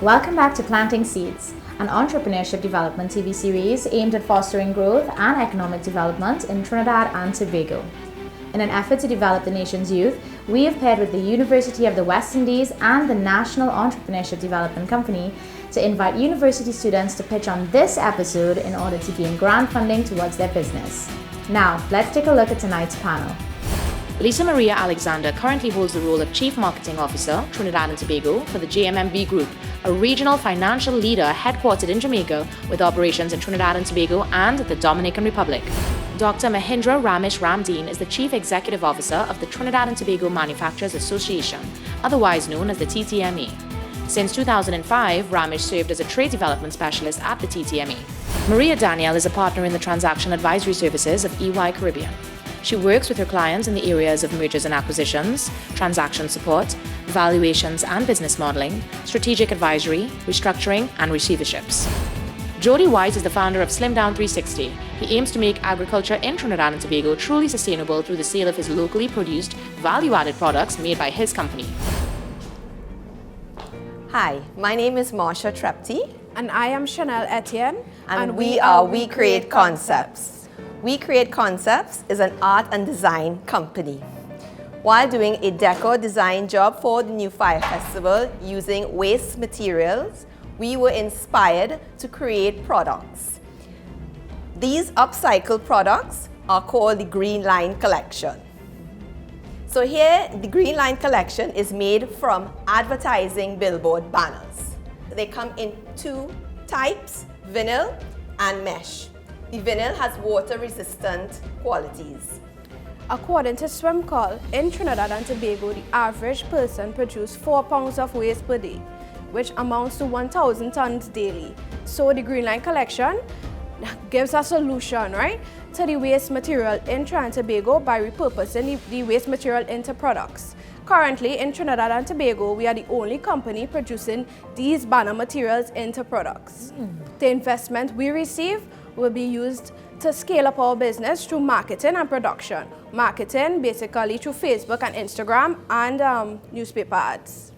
Welcome back to Planting Seeds, an entrepreneurship development TV series aimed at fostering growth and economic development in Trinidad and Tobago. In an effort to develop the nation's youth, we have paired with the University of the West Indies and the National Entrepreneurship Development Company to invite university students to pitch on this episode in order to gain grant funding towards their business. Now, let's take a look at tonight's panel. Lisa Maria Alexander currently holds the role of Chief Marketing Officer, Trinidad and Tobago, for the JMMB Group, a regional financial leader headquartered in Jamaica with operations in Trinidad and Tobago and the Dominican Republic. Dr. Mahindra Ramesh Ramdeen is the Chief Executive Officer of the Trinidad and Tobago Manufacturers Association, otherwise known as the TTMA. Since 2005, Ramesh served as a trade development specialist at the TTMA. Maria Danielle is a partner in the transaction advisory services of EY Caribbean. She works with her clients in the areas of mergers and acquisitions, transaction support, valuations and business modeling, strategic advisory, restructuring, and receiverships. Jody White is the founder of Slim Down 360. He aims to make agriculture in Trinidad and Tobago truly sustainable through the sale of his locally produced, value-added products made by his company. Hi, my name is Marsha Trepti. And I am Chanel Etienne. And we are We Create Concepts. We Create Concepts is an art and design company. While doing a decor design job for the New Fire Festival using waste materials, we were inspired to create products. These upcycled products are called the Green Line Collection. So here, the Green Line Collection is made from advertising billboard banners. They come in two types, vinyl and mesh. The vinyl has water-resistant qualities. According to Swim Call, in Trinidad and Tobago, the average person produces 4 pounds of waste per day, which amounts to 1,000 tons daily. So the Green Line Collection gives a solution, right, to the waste material in Trinidad and Tobago by repurposing the waste material into products. Currently, in Trinidad and Tobago, we are the only company producing these banner materials into products. The investment we receive will be used to scale up our business through marketing and production. Marketing basically through Facebook and Instagram and newspaper ads.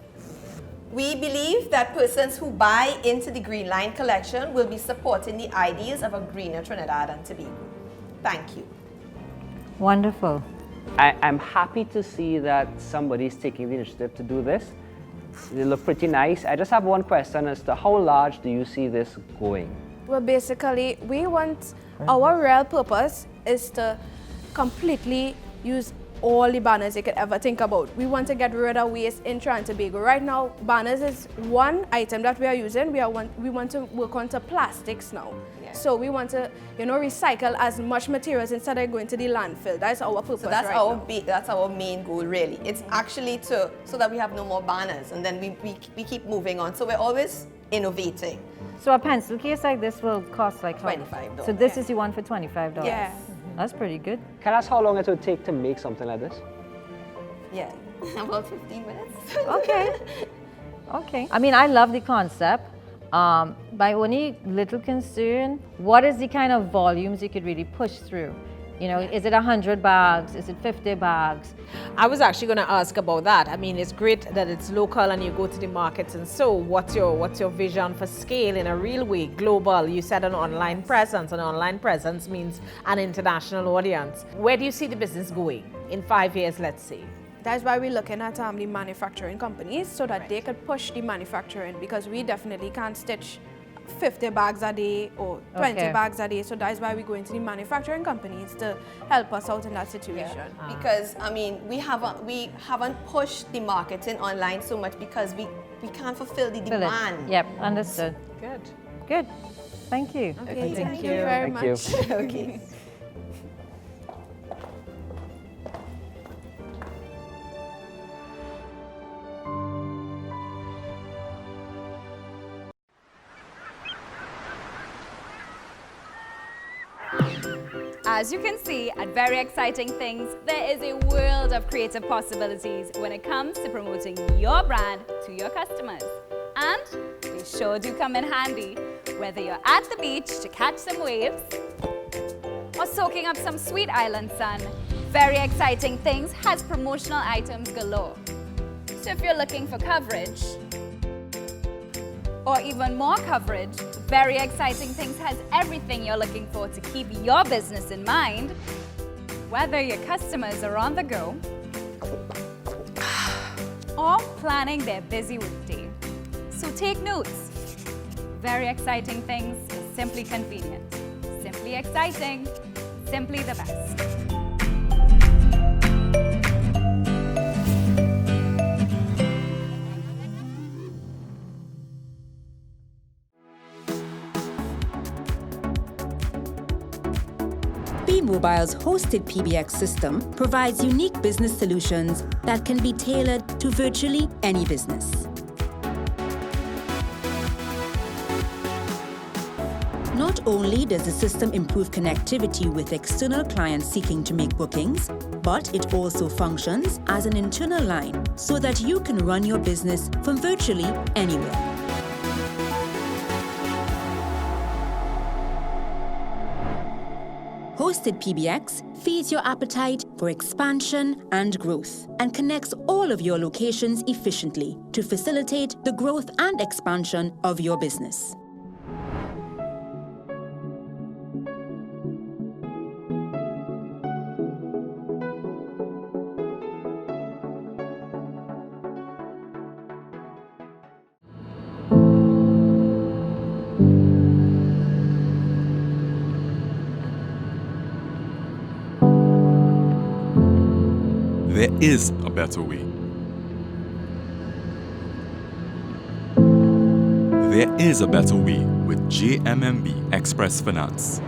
We believe that persons who buy into the Green Line Collection will be supporting the ideas of a greener Trinidad and Tobago. Thank you. Wonderful. I'm happy to see that somebody's taking the initiative to do this. They look pretty nice. I just have one question as to how large do you see this going? Well, basically, our real purpose is to completely use all the banners you could ever think about. We want to get rid of waste in Trinidad and Tobago. Right now, banners is one item that we are using. We want to work on to plastics now. Yeah. So we want to, recycle as much materials instead of going to the landfill. That's our purpose. So that's our main goal, really. It's actually so that we have no more banners, and then we keep moving on. So we're always innovating. So a pencil case like this will cost like $25. So this is the one for $25. Yeah. That's pretty good. Can I ask how long it would take to make something like this? Yeah, about 15 minutes. Okay. Okay. I mean, I love the concept. My only little concern, what is the kind of volumes you could really push through? Is it 100 bags? Is it 50 bags? I was actually going to ask about that. I mean, it's great that it's local and you go to the markets. And so what's your vision for scale in a real way, global? You said an online presence. An online presence means an international audience. Where do you see the business going in 5 years, let's say? That's why we're looking at the manufacturing companies so that they could push the manufacturing, because we definitely can't stitch 50 bags a day or 20 bags a day. So that's why we go into the manufacturing companies to help us out in that situation. Yeah. Because we haven't pushed the marketing online so much because we can't fulfill the demand. Yep, understood. Good. Thank you. Okay, thank you very much. Okay. As you can see, at Very Exciting Things, there is a world of creative possibilities when it comes to promoting your brand to your customers. And they sure do come in handy, whether you're at the beach to catch some waves or soaking up some sweet island sun. Very Exciting Things has promotional items galore. So if you're looking for coverage, or even more coverage, Very Exciting Things has everything you're looking for to keep your business in mind, whether your customers are on the go or planning their busy weekday. So take notes. Very Exciting Things is simply convenient, simply exciting, simply the best. Mobile's hosted PBX system provides unique business solutions that can be tailored to virtually any business. Not only does the system improve connectivity with external clients seeking to make bookings, but it also functions as an internal line so that you can run your business from virtually anywhere. Hosted PBX feeds your appetite for expansion and growth and connects all of your locations efficiently to facilitate the growth and expansion of your business. There is a better way. There is a better way with JMMB Express Finance.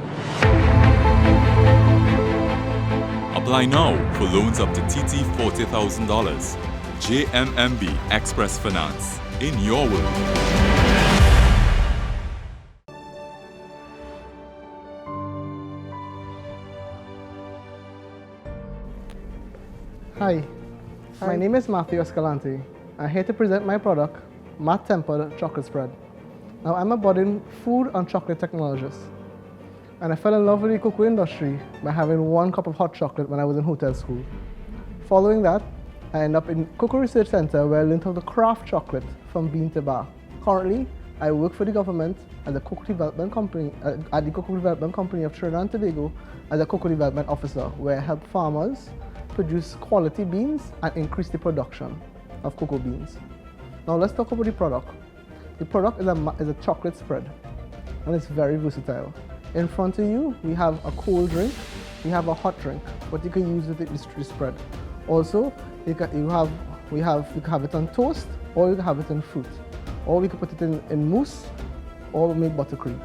Apply now for loans up to TT $40,000. JMMB Express Finance. In your world. Hi, my name is Matthew Escalante. I'm here to present my product, Matte Tempered Chocolate Spread. Now, I'm a budding food and chocolate technologist, and I fell in love with the cocoa industry by having one cup of hot chocolate when I was in hotel school. Following that, I ended up in Cocoa Research Center where I learned how to craft chocolate from bean to bar. Currently, I work for the government at the Cocoa Development Company, of Trinidad and Tobago as a Cocoa Development Officer, where I help farmers produce quality beans and increase the production of cocoa beans. Now let's talk about the product. The product is a chocolate spread, and it's very versatile. In front of you, we have a cold drink, we have a hot drink, what you can use with the spread. Also, you can have it on toast, or you can have it in fruit, or we can put it in mousse, or make buttercream.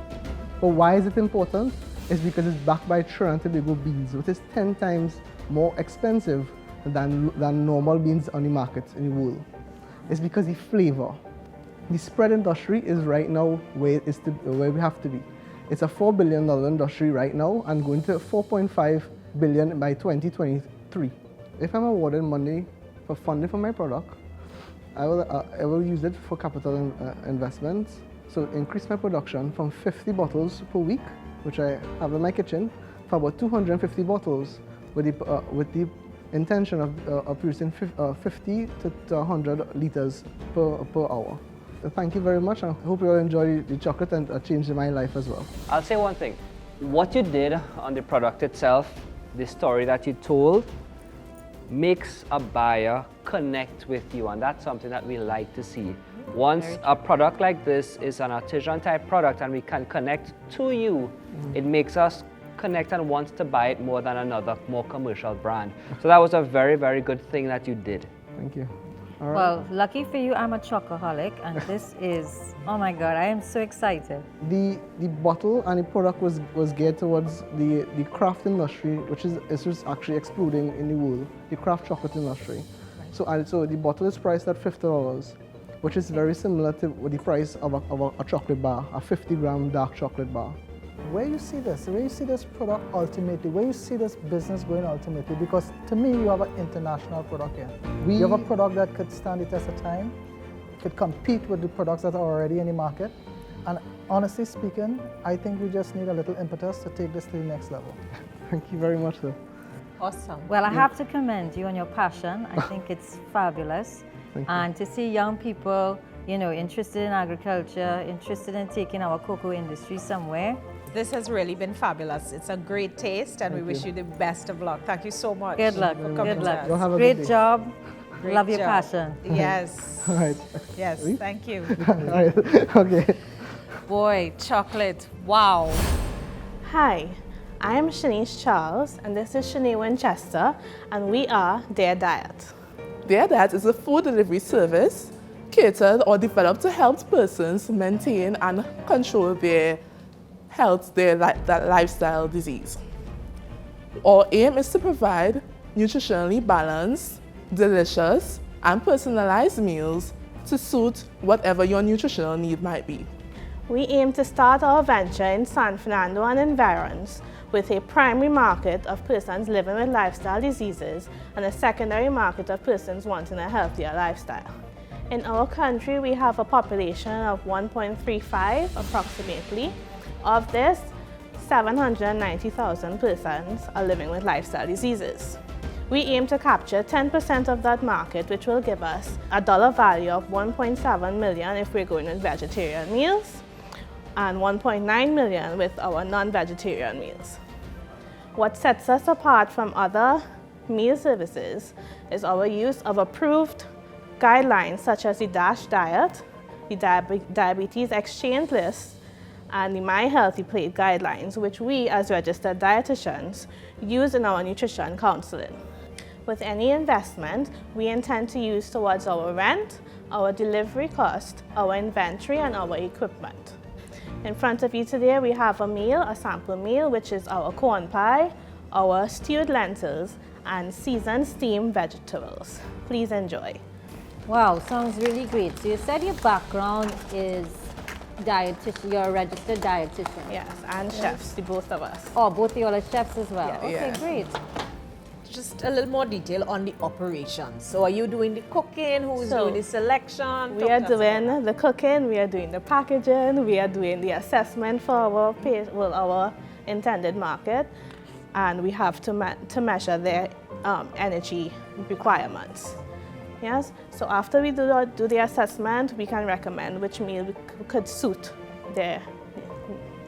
But why is it important? It's because it's backed by Trinidad and Tobago beans, which is 10 times more expensive than normal beans on the market in the world. It's because the flavor. The spread industry is right now where we have to be. It's a $4 billion industry right now and going to $4.5 billion by 2023. If I'm awarded money for funding for my product, I will use it for capital investments. So increase my production from 50 bottles per week, which I have in my kitchen, for about 250 bottles with the intention of producing 50 to 100 liters per hour. Thank you very much. I hope you all enjoy the chocolate and changed my life as well. I'll say one thing. What you did on the product itself, the story that you told, makes a buyer connect with you, and that's something that we like to see. Once a product like this is an artisan type product and we can connect to you, it makes us connect and wants to buy it more than another more commercial brand. So that was a very, very good thing that you did. Thank you. All right. Well, lucky for you, I'm a chocoholic, and this is, oh my God, I am so excited. The bottle and the product was geared towards the craft industry, which is actually exploding in the world, the craft chocolate industry. So the bottle is priced at $50, which is very similar to the price of a chocolate bar, a 50-gram dark chocolate bar. Where you see this product ultimately, where you see this business going ultimately, because to me you have an international product here. You have a product that could stand the test of time, could compete with the products that are already in the market, and honestly speaking, I think we just need a little impetus to take this to the next level. Thank you very much, sir. Awesome. Well, I have to commend you on your passion. I think it's fabulous. Thank you. And to see young people you know, interested in agriculture, interested in taking our cocoa industry somewhere. This has really been fabulous. It's a great taste, and we wish you the best of luck. Thank you so much. Good luck. for coming Good to luck. us. Y'all have a Great good day. job. Great Love your job. passion. Yes. All right. Yes, thank you. All right. Okay. Boy, chocolate. Wow. Hi, I am Shanice Charles, and this is Shanae Winchester, and we are Their Diet. Their Diet is a food delivery service catered or developed to help persons maintain and control their health, that lifestyle disease. Our aim is to provide nutritionally balanced, delicious, and personalized meals to suit whatever your nutritional need might be. We aim to start our venture in San Fernando and environs with a primary market of persons living with lifestyle diseases and a secondary market of persons wanting a healthier lifestyle. In our country, we have a population of 1.35 approximately. Of this, 790,000 persons are living with lifestyle diseases. We aim to capture 10% of that market, which will give us a dollar value of $1.7 million if we're going with vegetarian meals, and $1.9 million with our non-vegetarian meals. What sets us apart from other meal services is our use of approved guidelines such as the DASH diet, the Diabetes Exchange List, and the My Healthy Plate guidelines, which we as registered dietitians use in our nutrition counseling. With any investment, we intend to use towards our rent, our delivery cost, our inventory, and our equipment. In front of you today, we have a meal, a sample meal, which is our corn pie, our stewed lentils, and seasoned steamed vegetables. Please enjoy. Wow, sounds really great. So you said your background is dietitian, you're a registered dietitian. Yes, and chefs, the both of us. Oh, both of you all are chefs as well. Yeah. Okay, Yeah. great. Just a little more detail on the operations. So are you doing the cooking? Who's So, doing the selection? We are doing the cooking, we are doing the packaging, we are doing the assessment for our intended market, and we have to measure their energy requirements. Yes, so after we do the assessment, we can recommend which meal could suit their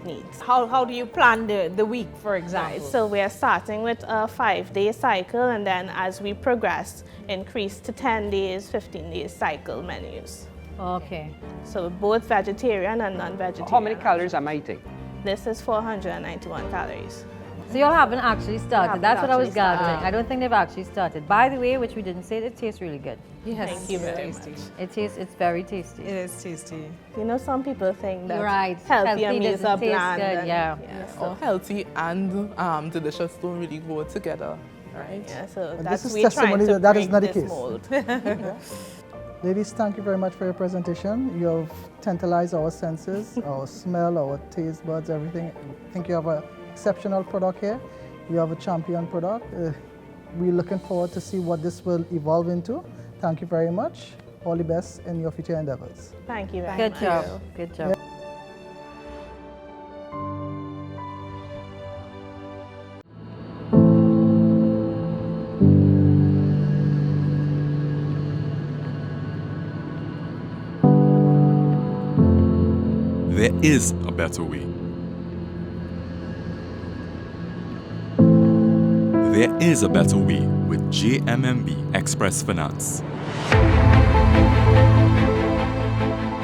needs. How do you plan the week, for example? So we are starting with a 5-day cycle, and then as we progress, increase to 10 days, 15 days cycle menus. Okay. So both vegetarian and non-vegetarian. How many calories am I eating? This is 491 calories. So y'all haven't actually started. haven't That's what I was actually gathering. started. I don't think they've actually started. By the way, which we didn't say, it tastes really good. Yes, Thank you very much. It's very tasty. It is tasty. You know, some people think that You're right. healthier Healthy meals doesn't are taste bland. good, and- yeah. so, Healthy and delicious don't really go together, right? yeah, so But that's this is we trying testimony to that that is break not the this case. mold. Ladies, thank you very much for your presentation. You have tantalized our senses, our smell, our taste buds, everything. I think you have an exceptional product here. You have a champion product. We're looking forward to see what this will evolve into. Thank you very much. All the best in your future endeavors. Thank you very Good much. job. Good job. There is a better way. There is a better way with JMMB Express Finance.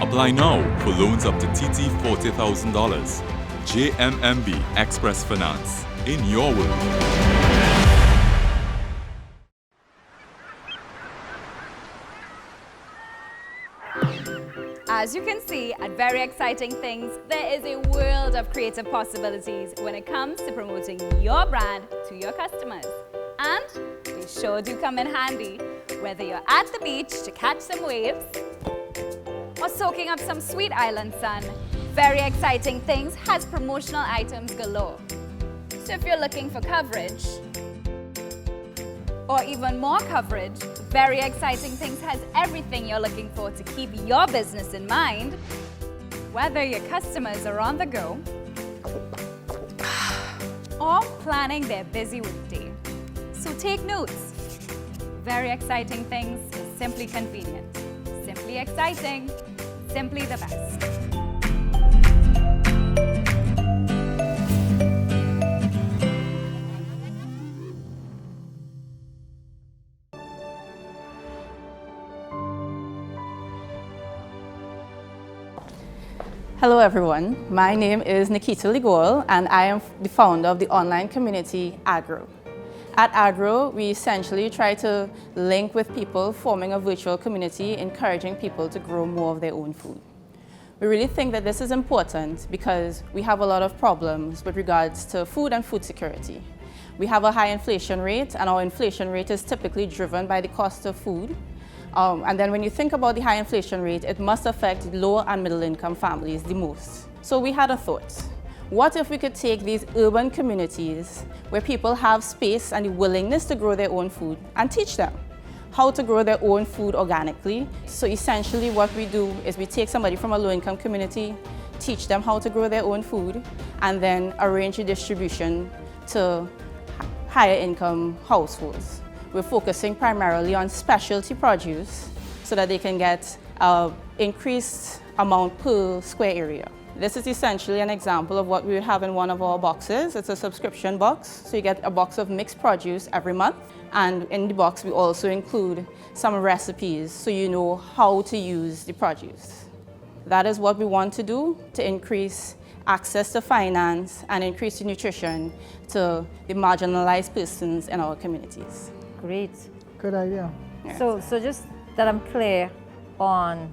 Apply now for loans up to TT $40,000. JMMB Express Finance. In your world. As you can see at Very Exciting Things, there is a world of creative possibilities when it comes to promoting your brand to your customers. And they sure do come in handy, whether you're at the beach to catch some waves or soaking up some sweet island sun. Very Exciting Things has promotional items galore. So if you're looking for coverage, or even more coverage, Very Exciting Things has everything you're looking for to keep your business in mind. Whether your customers are on the go or planning their busy weekday. So take notes. Very Exciting Things is simply convenient, simply exciting, Simply the best. Hello everyone, my name is Nikita Ligol and I am the founder of the online community Agro. At Agro, we essentially try to link with people, forming a virtual community, encouraging people to grow more of their own food. We really think that this is important because we have a lot of problems with regards to food and food security. We have a high inflation rate and our inflation rate is typically driven by the cost of food. And then when you think about the high inflation rate, it must affect low and middle income families the most. So we had a thought. What if we could take these urban communities where people have space and the willingness to grow their own food and teach them how to grow their own food organically? So essentially what we do is we take somebody from a low income community, teach them how to grow their own food, and then arrange the distribution to higher income households. We're focusing primarily on specialty produce so that they can get an increased amount per square area. This is essentially an example of what we have in one of our boxes. It's a subscription box, so you get a box of mixed produce every month. And in the box, we also include some recipes so you know how to use the produce. That is what we want to do to increase access to finance and increase the nutrition to the marginalized persons in our communities. Great. Good idea. Yeah. So just that I'm clear on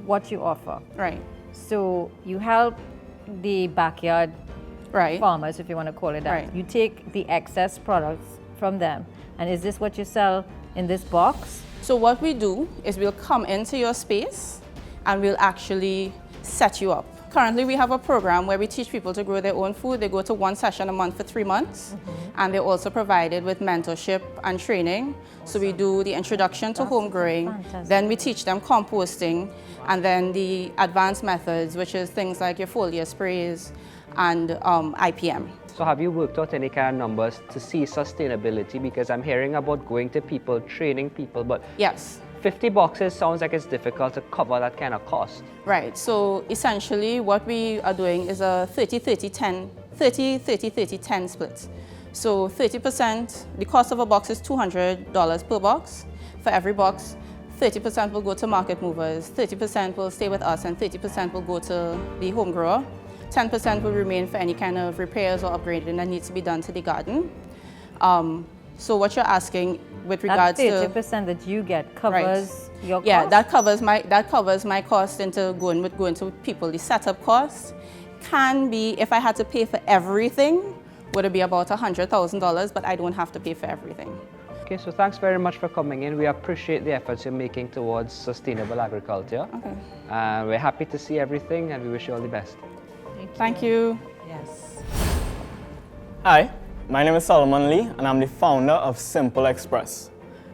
what you offer. Right. So you help the backyard farmers, if you want to call it that. Right. You take the excess products from them. And is this what you sell in this box? So what we do is we'll come into your space and we'll actually set you up. Currently, we have a program where we teach people to grow their own food. They go to one session a month for 3 months, and they're also provided with mentorship and training. So we do the introduction to home growing, then we teach them composting, and then the advanced methods, which is things like your foliar sprays and IPM. So have you worked out any kind of numbers to see sustainability? Because I'm hearing about going to people, training people, but yes, 50 boxes sounds like it's difficult to cover that kind of cost. Right, so essentially what we are doing is a 30-30-10 split. So 30%, the cost of a box is $200 per box. For every box, 30% will go to market movers, 30% will stay with us, and 30% will go to the home grower. 10% will remain for any kind of repairs or upgrading that needs to be done to the garden. So what you're asking with regards to that 30% that you get covers your cost? Yeah, that covers my cost into going to people. The setup cost can be, if I had to pay for everything, would it be about $100,000, but I don't have to pay for everything. Okay, so thanks very much for coming in. We appreciate the efforts you're making towards sustainable agriculture. Okay. We're happy to see everything and we wish you all the best. Thank you. Yes. Hi, my name is Solomon Lee and I'm the founder of Simple Express.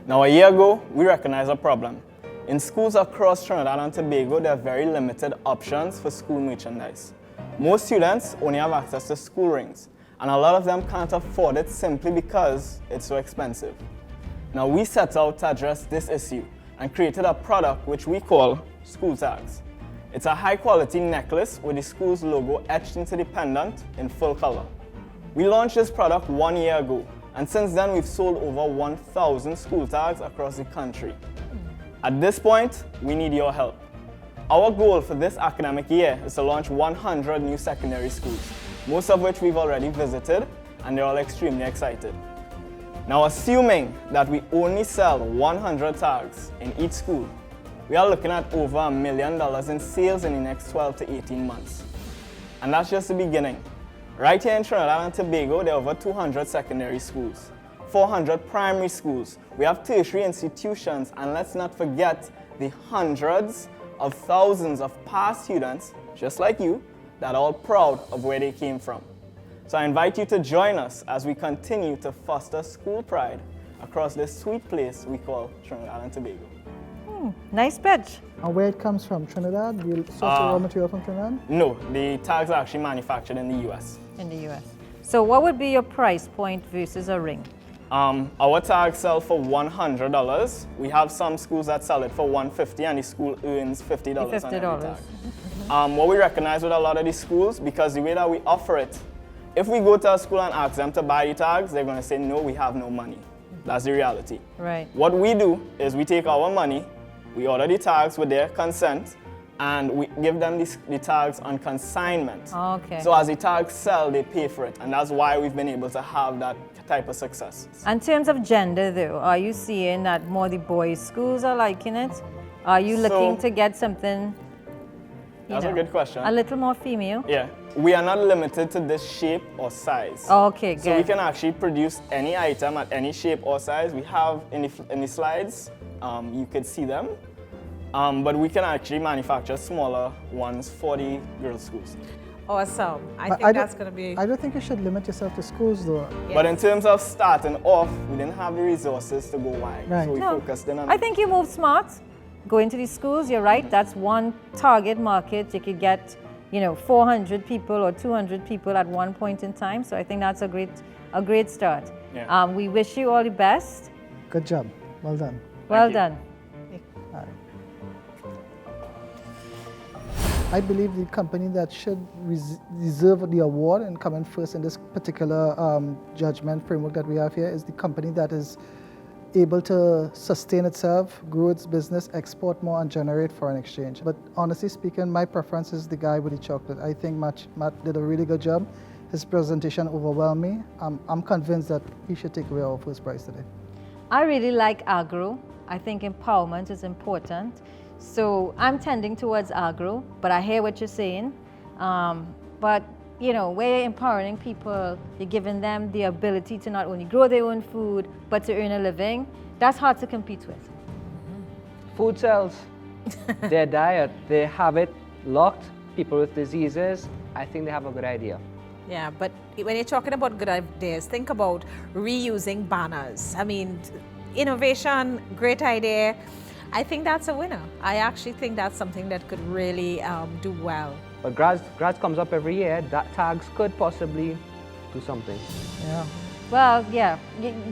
Now a year ago, we recognized a problem. In schools across Trinidad and Tobago, there are very limited options for school merchandise. Most students only have access to school rings, and a lot of them can't afford it simply because it's so expensive. Now we set out to address this issue and created a product which we call School Tags. It's a high-quality necklace with the school's logo etched into the pendant in full color. We launched this product 1 year ago, and since then we've sold over 1,000 school tags across the country. At this point, we need your help. Our goal for this academic year is to launch 100 new secondary schools, most of which we've already visited, and they're all extremely excited. Now, assuming that we only sell 100 tags in each school, we are looking at over $1 million in sales in the next 12 to 18 months. And that's just the beginning. Right here in Trinidad and Tobago, there are over 200 secondary schools, 400 primary schools. We have tertiary institutions, and let's not forget the hundreds of thousands of past students, just like you, that are all proud of where they came from. So I invite you to join us as we continue to foster school pride across this sweet place we call Trinidad and Tobago. Nice pitch. And where it comes from? Trinidad? Do you source the raw material from Trinidad? No, the tags are actually manufactured in the US. In the US. So what would be your price point versus a ring? Our tags sell for $100. We have some schools that sell it for $150 and the school earns $50 on every tag. What we recognize with a lot of these schools, because the way that we offer it, if we go to a school and ask them to buy the tags, they're going to say, no, we have no money. That's the reality. Right. What we do is we take our money, we order the tags with their consent, and we give them the tags on consignment. Okay. So as the tags sell, they pay for it. And that's why we've been able to have that type of success. In terms of gender though, are you seeing that more the boys' schools are liking it? Are you looking to get something, that's a good question. a little more female? Yeah. We are not limited to this shape or size. Okay, good. So we can actually produce any item at any shape or size. We have in the slides, you could see them. But we can actually manufacture smaller ones for the girls' schools. Awesome. I think that's going to be... I don't think you should limit yourself to schools though. Yes. But in terms of starting off, we didn't have the resources to go wide. Right. So we focused in on I think you move smart. Go into the schools, you're right, that's one target market. You could get, 400 people or 200 people at one point in time. So I think that's a great start. Yeah. We wish you all the best. Good job. Well done. Well done. I believe the company that should deserve the award and come in first in this particular judgment framework that we have here is the company that is able to sustain itself, grow its business, export more, and generate foreign exchange. But honestly speaking, my preference is the guy with the chocolate. I think Matt did a really good job. His presentation overwhelmed me. I'm convinced that he should take away our first prize today. I really like agro. I think empowerment is important. So I'm tending towards agro, but I hear what you're saying. But we're empowering people, you're giving them the ability to not only grow their own food, but to earn a living. That's hard to compete with. Food sells. Their diet, they have it locked. People with diseases, I think they have a good idea. Yeah, but when you're talking about good ideas, think about reusing banners. I mean, innovation, great idea. I think that's a winner. I actually think that's something that could really do well. But grads comes up every year. That tags could possibly do something. Yeah. Well, yeah,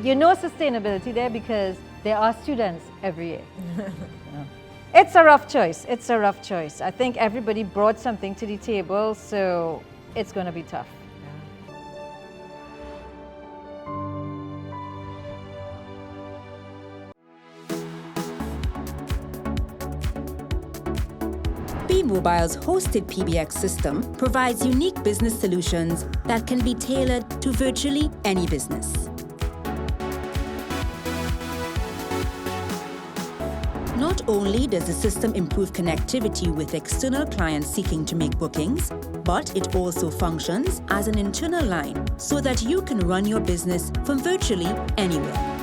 you know sustainability there because there are students every year. Yeah. It's a rough choice. It's a rough choice. I think everybody brought something to the table, so it's going to be tough. B-Mobile's hosted PBX system provides unique business solutions that can be tailored to virtually any business. Not only does the system improve connectivity with external clients seeking to make bookings, but it also functions as an internal line so that you can run your business from virtually anywhere.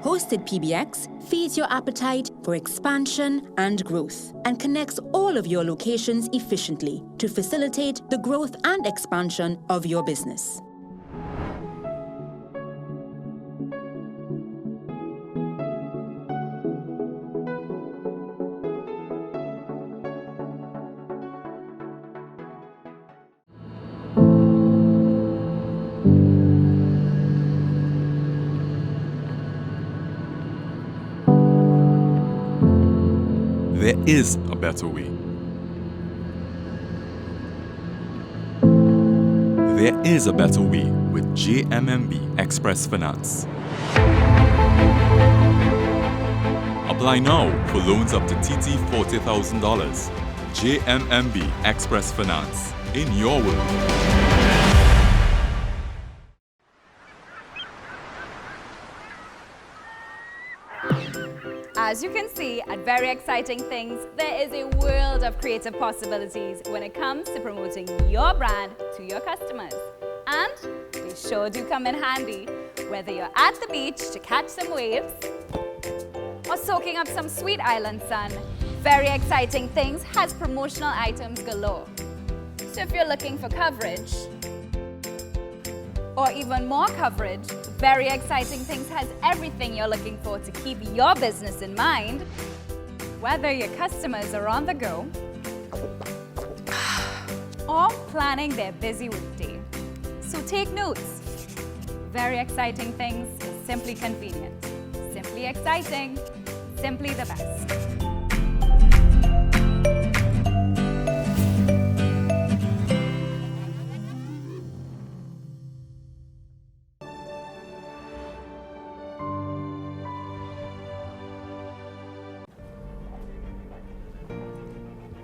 Hosted PBX feeds your appetite for expansion and growth and connects all of your locations efficiently to facilitate the growth and expansion of your business. There is a better way. There is a better way with JMMB Express Finance. Apply now for loans up to TT $40,000. JMMB Express Finance. In your world. As you can see at Very Exciting Things, there is a world of creative possibilities when it comes to promoting your brand to your customers. And they sure do come in handy, whether you're at the beach to catch some waves or soaking up some sweet island sun. Very Exciting Things has promotional items galore. So if you're looking for coverage, or even more coverage, Very Exciting Things has everything you're looking for to keep your business in mind. Whether your customers are on the go or planning their busy weekday. So take notes. Very exciting things is simply convenient. Simply exciting, simply the best.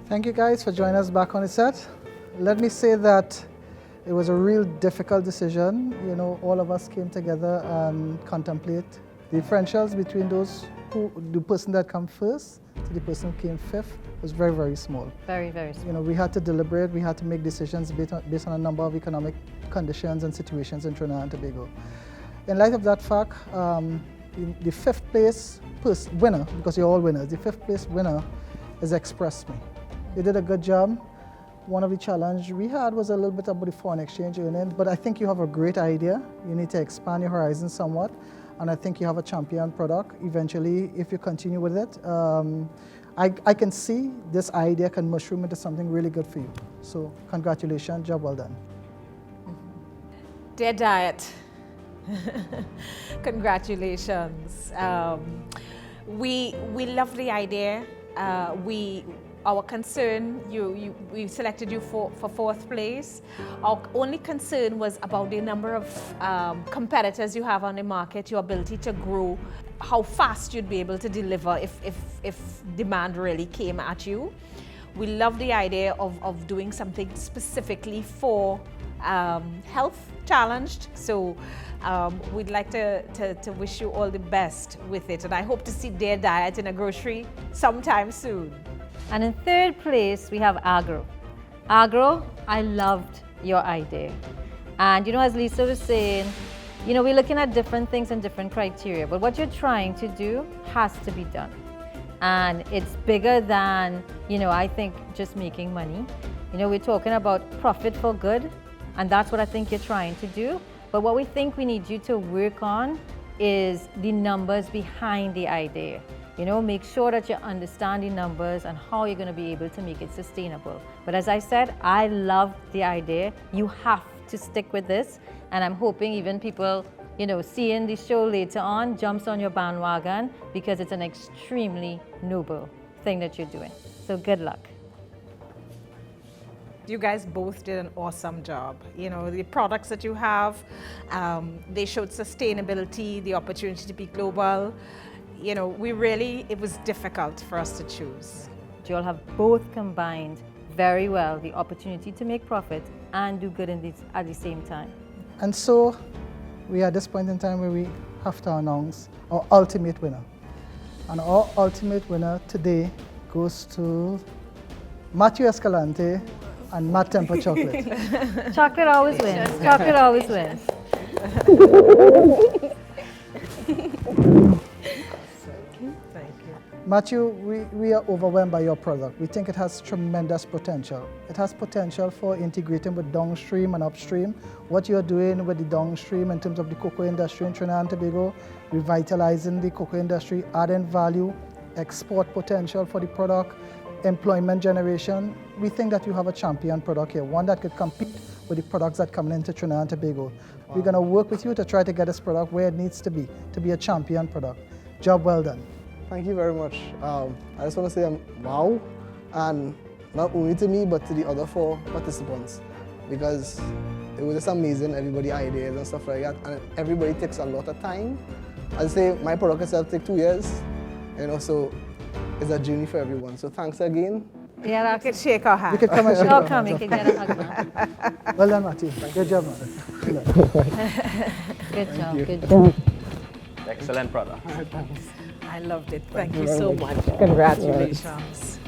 Thank you guys for joining us back on the set. Let me say that it was a real difficult decision. You know, all of us came together and contemplate the differentials between the person that came first to the person who came fifth was very, very small. Very, very small. You know, we had to deliberate, we had to make decisions based on a number of economic conditions and situations in Trinidad and Tobago. In light of that fact, the fifth place winner, because you're all winners, the fifth place winner is Express Me. They did a good job. One of the challenges we had was a little bit about the foreign exchange earnings, but I think you have a great idea. You need to expand your horizons somewhat, and I think you have a champion product. Eventually, if you continue with it, I can see this idea can mushroom into something really good for you. So congratulations, job well done. Dear Diet, congratulations. We love the idea. Our concern, we selected you for fourth place. Our only concern was about the number of competitors you have on the market, your ability to grow, how fast you'd be able to deliver if demand really came at you. We love the idea of doing something specifically for health challenged. So we'd like to wish you all the best with it. And I hope to see Dear Diet in a grocery sometime soon. And in third place, we have Agro. Agro, I loved your idea. And you know, as Lisa was saying, you know, we're looking at different things and different criteria, but what you're trying to do has to be done. And it's bigger than, you know, I think just making money. You know, we're talking about profit for good, and that's what I think you're trying to do. But what we think we need you to work on is the numbers behind the idea. You know, make sure that you understand the numbers and how you're going to be able to make it sustainable. But as I said, I love the idea. You have to stick with this. And I'm hoping even people, you know, seeing the show later on jumps on your bandwagon, because it's an extremely noble thing that you're doing. So good luck. You guys both did an awesome job. You know, the products that you have, they showed sustainability, the opportunity to be global. You know, it was difficult for us to choose. You all have both combined very well the opportunity to make profit and do good at the same time. And so we are at this point in time where we have to announce our ultimate winner. And our ultimate winner today goes to Matthew Escalante and Matt Temper Chocolate. Chocolate always wins. Chocolate always wins. Matthew, we are overwhelmed by your product. We think it has tremendous potential. It has potential for integrating with downstream and upstream. What you're doing with the downstream in terms of the cocoa industry in Trinidad and Tobago, revitalizing the cocoa industry, adding value, export potential for the product, employment generation. We think that you have a champion product here, one that could compete with the products that come into Trinidad and Tobago. Wow. We're going to work with you to try to get this product where it needs to be a champion product. Job well done. Thank you very much. I just want to say wow, and not only to me, but to the other 4 participants, because it was just amazing, everybody ideas and stuff like that, and everybody takes a lot of time. I'd say my product itself takes 2 years, and also it's a journey for everyone. So thanks again. Yeah, I could shake our hands. You could come and shake our hands. Come, you can get a hug now. Well done, Matthew. Good job, man. Good job, good job. Excellent product. I loved it. Thank you so much. Congratulations.